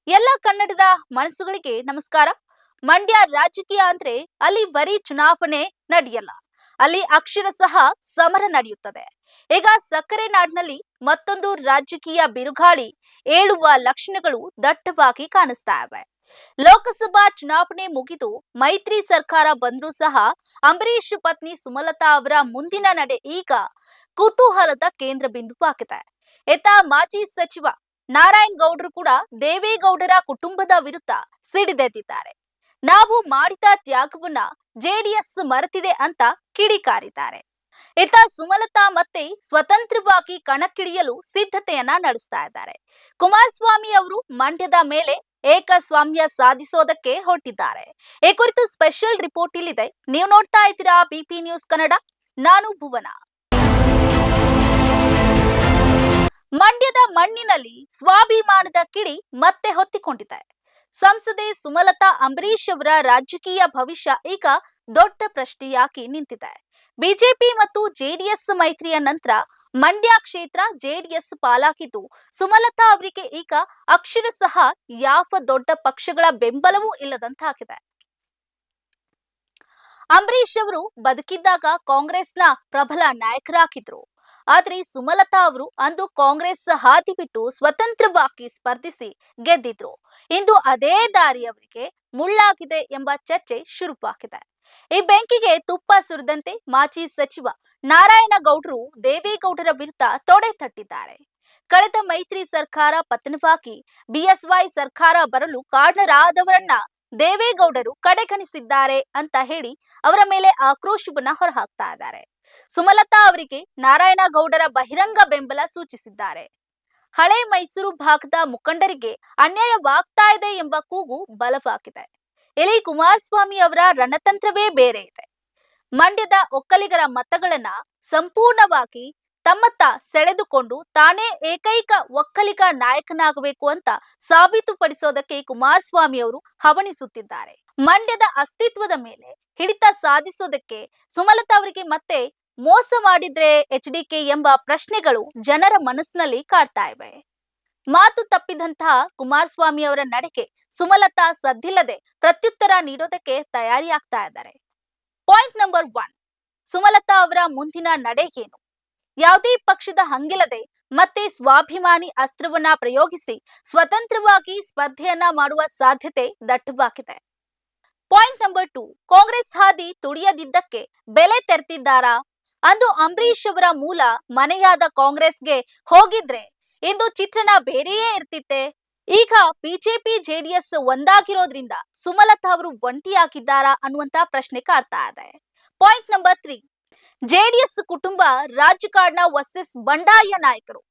ಎಲ್ಲ ಕನ್ನಡದ ಮನಸ್ಸುಗಳಿಗೆ ನಮಸ್ಕಾರ. ಮಂಡ್ಯ ರಾಜಕೀಯ ಅಂದ್ರೆ ಅಲ್ಲಿ ಬರೀ ಚುನಾವಣೆ ನಡೆಯಲ್ಲ, ಅಲ್ಲಿ ಅಕ್ಷರಶಃ ಸಮರ ನಡೆಯುತ್ತದೆ. ಈಗ ಸಕ್ಕರೆ ನಾಡಿನಲ್ಲಿ ಮತ್ತೊಂದು ರಾಜಕೀಯ ಬಿರುಗಾಳಿ ಏಳುವ ಲಕ್ಷಣಗಳು ದಟ್ಟವಾಗಿ ಕಾಣಿಸ್ತಾ ಇವೆ. ಲೋಕಸಭಾ ಚುನಾವಣೆ ಮುಗಿದು ಮೈತ್ರಿ ಸರ್ಕಾರ ಬಂದ್ರೂ ಸಹ ಅಂಬರೀಶ್ ಪತ್ನಿ ಸುಮಲತಾ ಅವರ ಮುಂದಿನ ನಡೆ ಈಗ ಕುತೂಹಲದ ಕೇಂದ್ರ ಬಿಂದುವಾಗಿದೆ. ಇತ್ತ ಮಾಜಿ ಸಚಿವ ನಾರಾಯಣ್ ಗೌಡ್ರು ಕೂಡ ದೇವೇಗೌಡರ ಕುಟುಂಬದ ವಿರುದ್ಧ ಸಿಡಿದೆದ್ದಿದ್ದಾರೆ. ನಾವು ಮಾಡಿದ ತ್ಯಾಗವನ್ನ ಜೆಡಿಎಸ್ ಮರೆತಿದೆ ಅಂತ ಕಿಡಿಕಾರಿದ್ದಾರೆ. ಇತ್ತ ಸುಮಲತಾ ಮತ್ತೆ ಸ್ವತಂತ್ರವಾಗಿ ಕಣಕ್ಕಿಳಿಯಲು ಸಿದ್ಧತೆಯನ್ನ ನಡೆಸ್ತಾ ಇದ್ದಾರೆ. ಕುಮಾರಸ್ವಾಮಿ ಅವರು ಮಂಡ್ಯದ ಮೇಲೆ ಏಕಸ್ವಾಮ್ಯ ಸಾಧಿಸೋದಕ್ಕೆ ಹೊರಟಿದ್ದಾರೆ. ಈ ಕುರಿತು ಸ್ಪೆಷಲ್ ರಿಪೋರ್ಟ್ ಇಲ್ಲಿದೆ. ನೀವು ನೋಡ್ತಾ ಇದ್ದೀರಾ ಬಿಪಿ ನ್ಯೂಸ್ ಕನ್ನಡ. ನಾನು ಭುವನ. ಮಂಡ್ಯದ ಮಣ್ಣಿನಲ್ಲಿ ಸ್ವಾಭಿಮಾನದ ಕಿಡಿ ಮತ್ತೆ ಹೊತ್ತಿಕೊಂಡಿದೆ. ಸಂಸದೆ ಸುಮಲತಾ ಅಂಬರೀಶ್ ಅವರ ರಾಜಕೀಯ ಭವಿಷ್ಯ ಈಗ ದೊಡ್ಡ ಪ್ರಶ್ನೆಯಾಗಿ ನಿಂತಿದೆ. ಬಿಜೆಪಿ ಮತ್ತು ಜೆಡಿಎಸ್ ಮೈತ್ರಿಯ ನಂತರ ಮಂಡ್ಯ ಕ್ಷೇತ್ರ ಜೆಡಿಎಸ್ ಪಾಲಾಗಿದ್ದು, ಸುಮಲತಾ ಅವರಿಗೆ ಈಗ ಅಕ್ಷರಶಃ ಯಾವ ದೊಡ್ಡ ಪಕ್ಷಗಳ ಬೆಂಬಲವೂ ಇಲ್ಲದಂತಾಗಿದೆ. ಅಂಬರೀಶ್ ಅವರು ಬದುಕಿದ್ದಾಗ ಕಾಂಗ್ರೆಸ್ನ ಪ್ರಬಲ ನಾಯಕರಾಗಿದ್ರು. ಆದ್ರೆ ಸುಮಲತಾ ಅವರು ಅಂದು ಕಾಂಗ್ರೆಸ್ ಹಾದಿ ಬಿಟ್ಟು ಸ್ವತಂತ್ರವಾಗಿ ಸ್ಪರ್ಧಿಸಿ ಗೆದ್ದಿದ್ರು. ಇಂದು ಅದೇ ದಾರಿ ಅವರಿಗೆ ಮುಳ್ಳಾಗಿದೆ ಎಂಬ ಚರ್ಚೆ ಶುರುವಾಗಿದೆ. ಈ ಬೆಂಕಿಗೆ ತುಪ್ಪ ಸುರಿದಂತೆ ಮಾಜಿ ಸಚಿವ ನಾರಾಯಣಗೌಡರು ದೇವೇಗೌಡರ ವಿರುದ್ಧ ತೊಡೆ ತಟ್ಟಿದ್ದಾರೆ. ಕಳೆದ ಮೈತ್ರಿ ಸರ್ಕಾರ ಪತನವಾಗಿ ಬಿಎಸ್ವೈ ಸರ್ಕಾರ ಬರಲು ಕಾರಣರಾದವರನ್ನ ದೇವೇಗೌಡರು ಕಡೆಗಣಿಸಿದ್ದಾರೆ ಅಂತ ಹೇಳಿ ಅವರ ಮೇಲೆ ಆಕ್ರೋಶವನ್ನ ಹೊರಹಾಕ್ತಾ ಇದ್ದಾರೆ. ಸುಮಲತಾ ಅವರಿಗೆ ನಾರಾಯಣಗೌಡರ ಬಹಿರಂಗ ಬೆಂಬಲ ಸೂಚಿಸಿದ್ದಾರೆ. ಹಳೆ ಮೈಸೂರು ಭಾಗದ ಮುಖಂಡರಿಗೆ ಅನ್ಯಾಯವಾಗ್ತಾ ಇದೆ ಎಂಬ ಕೂಗು ಬಲವಾಗಿದೆ. ಇಲ್ಲಿ ಕುಮಾರಸ್ವಾಮಿ ಅವರ ರಣತಂತ್ರವೇ ಬೇರೆ ಇದೆ. ಮಂಡ್ಯದ ಒಕ್ಕಲಿಗರ ಮತಗಳನ್ನ ಸಂಪೂರ್ಣವಾಗಿ ತಮ್ಮತ್ತ ಸೆಳೆದುಕೊಂಡು ತಾನೇ ಏಕೈಕ ಒಕ್ಕಲಿಗ ನಾಯಕನಾಗಬೇಕು ಅಂತ ಸಾಬೀತುಪಡಿಸೋದಕ್ಕೆ ಕುಮಾರಸ್ವಾಮಿ ಅವರು ಹವಣಿಸುತ್ತಿದ್ದಾರೆ. ಮಂಡ್ಯದ ಅಸ್ತಿತ್ವದ ಮೇಲೆ ಹಿಡಿತ ಸಾಧಿಸೋದಕ್ಕೆ ಸುಮಲತಾ ಅವರಿಗೆ ಮತ್ತೆ ಮೋಸ ಮಾಡಿದ್ರೆ ಎಚ್ಡಿಕೆ ಎಂಬ ಪ್ರಶ್ನೆಗಳು ಜನರ ಮನಸ್ಸಿನಲ್ಲಿ ಕಾಡ್ತಾ ಇವೆ. ಮಾತು ತಪ್ಪಿದಂತಹ ಕುಮಾರಸ್ವಾಮಿ ಅವರ ನಡೆಗೆ ಸುಮಲತಾ ಸದ್ದಿಲ್ಲದೆ ಪ್ರತ್ಯುತ್ತರ ನೀಡೋದಕ್ಕೆ ತಯಾರಿಯಾಗ್ತಾ ಇದ್ದಾರೆ. ಪಾಯಿಂಟ್ ನಂಬರ್ 1, ಸುಮಲತಾ ಅವರ ಮುಂದಿನ ನಡೆ ಏನು? ಯಾವುದೇ ಪಕ್ಷದ ಹಂಗಿಲ್ಲದೆ ಮತ್ತೆ ಸ್ವಾಭಿಮಾನಿ ಅಸ್ತ್ರವನ್ನ ಪ್ರಯೋಗಿಸಿ ಸ್ವತಂತ್ರವಾಗಿ ಸ್ಪರ್ಧೆಯನ್ನ ಮಾಡುವ ಸಾಧ್ಯತೆ ದಟ್ಟವಾಗಿದೆ. ಪಾಯಿಂಟ್ ನಂಬರ್ 2, ಕಾಂಗ್ರೆಸ್ ಹಾದಿ ತುಳಿಯದಿದ್ದಕ್ಕೆ ಬೆಲೆ ತೆರೆದಿದ್ದಾರಾ? ಅಂದು ಅಂಬರೀಶ್ ಅವರ ಮೂಲ ಮನೆಯಾದ ಕಾಂಗ್ರೆಸ್ಗೆ ಹೋಗಿದ್ರೆ ಇಂದು ಚಿತ್ರಣ ಬೇರೆಯೇ ಇರ್ತಿತ್ತೆ. ಈಗ ಬಿಜೆಪಿ ಜೆಡಿಎಸ್ ಒಂದಾಗಿರೋದ್ರಿಂದ ಸುಮಲತಾ ಅವರು ಒಂಟಿಯಾಗಿದ್ದಾರಾ ಅನ್ನುವಂತ ಪ್ರಶ್ನೆ ಕಾಡ್ತಾ ಇದೆ. ಪಾಯಿಂಟ್ ನಂಬರ್ 3, ಜೆಡಿಎಸ್ ಕುಟುಂಬ ರಾಜಕಾರಣ ವರ್ಸಸ್ ಬಂಡಾಯ ನಾಯಕರು.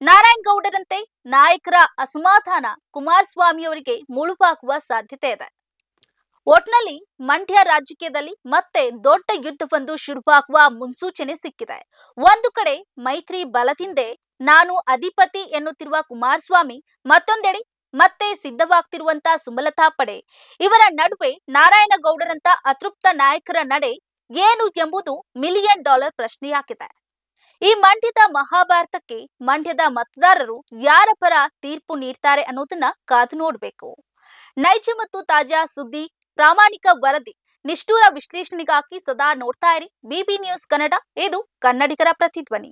ನಾರಾಯಣ್ ಗೌಡರಂತೆ ನಾಯಕರ ಅಸಮಾಧಾನ ಕುಮಾರಸ್ವಾಮಿ ಅವರಿಗೆ ಮುಳುವಾಗುವ ಸಾಧ್ಯತೆ ಇದೆ. ಒಟ್ನಲ್ಲಿ ಮಂಡ್ಯ ರಾಜಕೀಯದಲ್ಲಿ ಮತ್ತೆ ದೊಡ್ಡ ಯುದ್ಧವೊಂದು ಶುರುವಾಗುವ ಮುನ್ಸೂಚನೆ ಸಿಕ್ಕಿದೆ. ಒಂದು ಕಡೆ ಮೈತ್ರಿ ಬಲದಿಂದೆ ನಾನು ಅಧಿಪತಿ ಎನ್ನುತ್ತಿರುವ ಕುಮಾರಸ್ವಾಮಿ, ಮತ್ತೊಂದೆಡೆ ಮತ್ತೆ ಸಿದ್ಧವಾಗ್ತಿರುವಂತ ಸುಮಲತಾ ಪಡೆ. ಇವರ ನಡುವೆ ನಾರಾಯಣಗೌಡರಂತ ಅತೃಪ್ತ ನಾಯಕರ ನಡೆ ಏನು ಎಂಬುದು $1 ಮಿಲಿಯನ್ ಪ್ರಶ್ನೆಯಾಗಿದೆ. ಈ ಮಂಡ್ಯದ ಮಹಾಭಾರತಕ್ಕೆ ಮಂಡ್ಯದ ಮತದಾರರು ಯಾರ ಪರ ತೀರ್ಪು ನೀಡ್ತಾರೆ ಅನ್ನೋದನ್ನ ಕಾದು ನೋಡ್ಬೇಕು. ನೈಜ ಮತ್ತು ತಾಜಾ ಸುದ್ದಿ, ಪ್ರಾಮಾಣಿಕ ವರದಿ, ನಿಷ್ಠೂರ ವಿಶ್ಲೇಷಣೆಗಾಗಿ ಸದಾ ನೋಡ್ತಾ ಇರಿ ಬಿಬಿ ನ್ಯೂಸ್ ಕನ್ನಡ. ಇದು ಕನ್ನಡಿಗರ ಪ್ರತಿಧ್ವನಿ.